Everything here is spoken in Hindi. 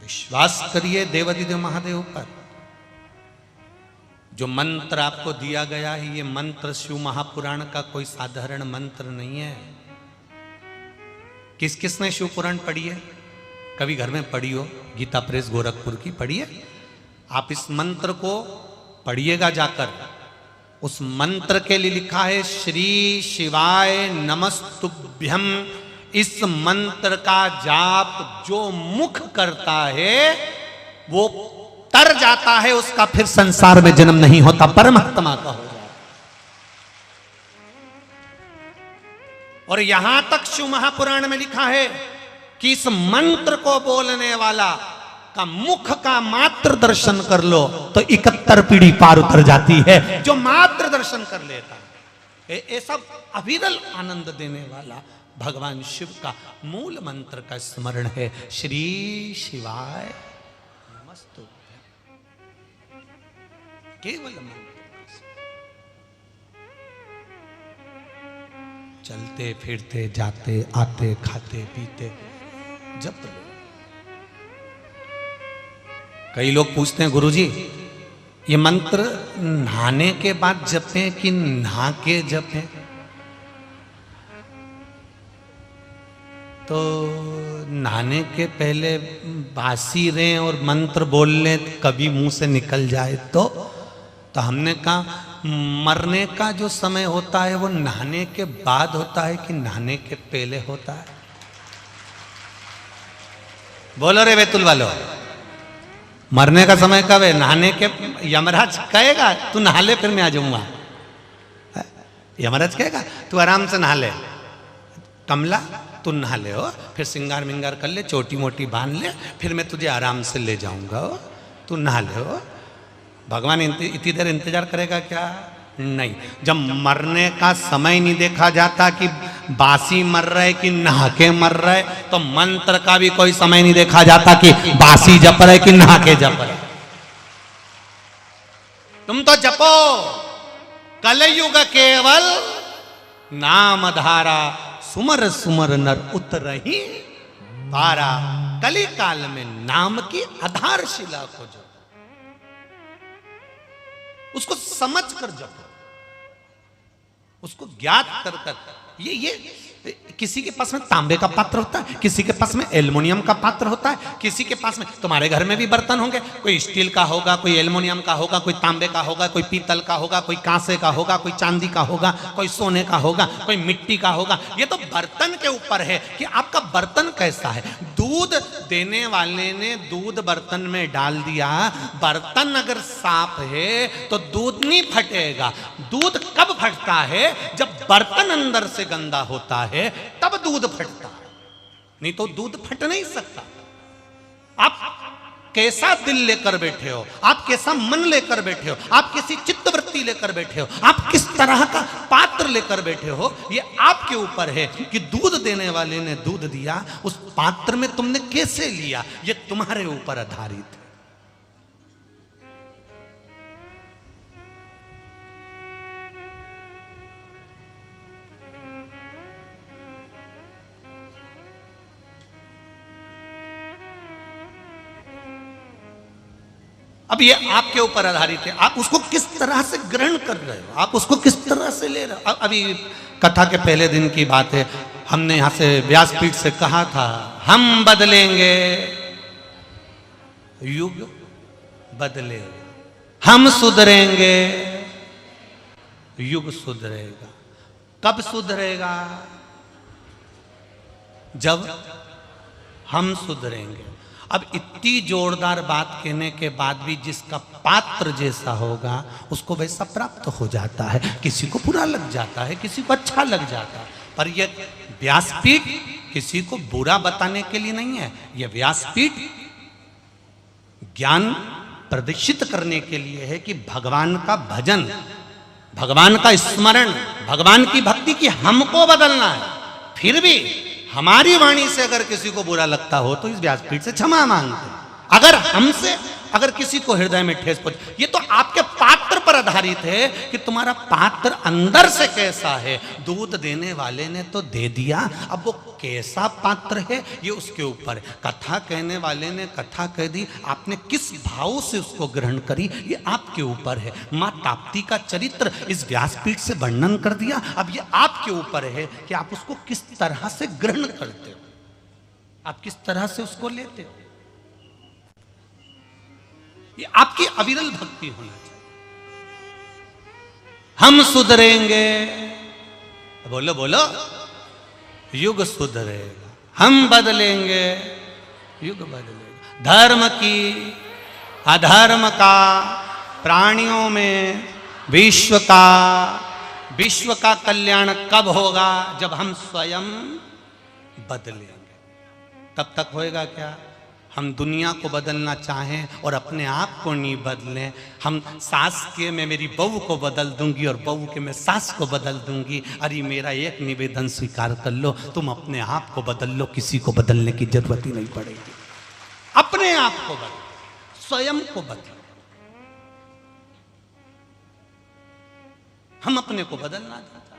विश्वास करिए देवाधिदेव महादेव पर। जो मंत्र आपको दिया गया है, ये मंत्र शिव महापुराण का कोई साधारण मंत्र नहीं है। किस किसने शिव पुराण पढ़ी है? कभी घर में पढ़ी हो? गीता प्रेस गोरखपुर की पढ़ी है? आप इस मंत्र को पढ़िएगा जाकर। उस मंत्र के लिए लिखा है श्री शिवाय नमस्तुभ्यम। इस मंत्र का जाप जो मुख करता है वो तर जाता है, उसका फिर संसार में जन्म नहीं होता, परमात्मा का हो जाता। और यहां तक शिव महापुराण में लिखा है कि इस मंत्र को बोलने वाला का मुख का मात्र दर्शन कर लो तो 71 पीढ़ी पार उतर जाती है। जो मात्र दर्शन कर लेता है, ये सब अविरल आनंद देने वाला भगवान शिव का मूल मंत्र का स्मरण है, श्री शिवाय नमस्तुभ्यम। केवल मंत्र, चलते फिरते जाते आते खाते पीते जप लो। कई लोग पूछते हैं गुरुजी ये मंत्र नहाने के बाद जपें कि नहा के जपें? तो नहाने के पहले बासी रहें और मंत्र बोल लें, कभी मुंह से निकल जाए तो हमने कहा मरने का जो समय होता है वो नहाने के बाद होता है कि नहाने के पहले होता है? बोलो रे बैतुल वालो, मरने का समय कब है? नहाने के। यमराज कहेगा तू नहा ले फिर मैं आ जाऊंगा। यमराज कहेगा तू आराम से नहा ले, कमला तू नहा ले हो, फिर सिंगार मिंगार कर ले, छोटी मोटी बांध ले, फिर मैं तुझे आराम से ले जाऊंगा हो, तू नहा ले हो। भगवान इतनी देर इंतजार करेगा क्या? नहीं। जब मरने का समय नहीं देखा जाता कि बासी मर रहे कि नहा के मर रहे, तो मंत्र का भी कोई समय नहीं देखा जाता कि बासी जप रहे कि नहा के जप रहे। तुम तो जपो कलयुग केवल नाम धारा, सुमर सुमर नर उतरहि पारा। कली काल में नाम की आधारशिला को जपो, उसको समझ कर जपो, उसको ज्ञात कर। ये किसी के पास में तांबे का पात्र होता है, किसी के पास में एल्युमिनियम का पात्र होता है, किसी के पास में, तुम्हारे घर में भी बर्तन होंगे, कोई स्टील का होगा, कोई एल्युमिनियम का होगा, कोई तांबे का होगा, कोई पीतल का होगा, कोई कांसे का होगा, कोई चांदी का होगा, कोई सोने का होगा, कोई मिट्टी का होगा। ये तो बर्तन के ऊपर है कि आपका बर्तन कैसा है। दूध देने वाले ने दूध बर्तन में डाल दिया, बर्तन अगर साफ है तो दूध नहीं फटेगा। दूध कब फटता है? जब बर्तन अंदर से गंदा होता है तब दूध फटता है, नहीं तो दूध फट नहीं सकता। आप कैसा दिल लेकर बैठे हो, आप कैसा मन लेकर बैठे हो, आप कैसी चित्तवृत्ति लेकर बैठे हो, आप किस तरह का पात्र लेकर बैठे हो, ये आपके ऊपर है। कि दूध देने वाले ने दूध दिया, उस पात्र में तुमने कैसे लिया, ये तुम्हारे ऊपर आधारित है। अब ये आपके ऊपर आधारित है, आप उसको किस तरह से ग्रहण कर रहे हो, आप उसको किस तरह से ले रहे हो। अभी कथा के पहले दिन की बात है, हमने यहां से व्यासपीठ से कहा था हम बदलेंगे, युग बदलेगा, हम सुधरेंगे, युग सुधरेगा। कब सुधरेगा? जब हम सुधरेंगे। अब इतनी जोरदार बात कहने के बाद भी जिसका पात्र जैसा होगा उसको वैसा प्राप्त हो जाता है। किसी को बुरा लग जाता है, किसी को अच्छा लग जाता है, पर यह व्यासपीठ किसी को बुरा बताने के लिए नहीं है। यह व्यासपीठ ज्ञान प्रदर्शित करने के लिए है कि भगवान का भजन, भगवान का स्मरण, भगवान की भक्ति की हमको बदलना है। फिर भी हमारी वाणी से अगर किसी को बुरा लगता हो तो इस व्यासपीठ से क्षमा मांगते हैं। अगर हमसे अगर किसी को हृदय में ठेस पहुंचे, ये तो आपके पात्र पर आधारित है कि तुम्हारा पात्र अंदर से कैसा है। दूध देने वाले ने तो दे दिया, अब वो कैसा पात्र है ये उसके ऊपर है। कथा कहने वाले ने कथा कह दी, आपने किस भाव से उसको ग्रहण करी ये आपके ऊपर है। माँ ताप्ती का चरित्र इस व्यासपीठ से वर्णन कर दिया, अब ये आपके ऊपर है कि आप उसको किस तरह से ग्रहण करते हो, आप किस तरह से उसको लेते हो। ये आपकी अविरल भक्ति होना चाहिए। हम सुधरेंगे, बोलो बोलो, युग सुधरेगा। हम बदलेंगे, युग बदलेगा। धर्म की अधर्म का, प्राणियों में विश्व का कल्याण कब होगा? जब हम स्वयं बदलेंगे। तब तक होएगा क्या? हम दुनिया को बदलना चाहें और अपने आप को नहीं बदलें। हम सास के मैं मेरी बहू को बदल दूंगी और बहू के मैं सास को बदल दूंगी। अरे मेरा एक निवेदन स्वीकार कर लो, तुम अपने आप को बदल लो, किसी को बदलने की जरूरत ही नहीं पड़ेगी। अपने आप को बदलो, स्वयं को बदलो। हम अपने को बदलना चाहते हैं।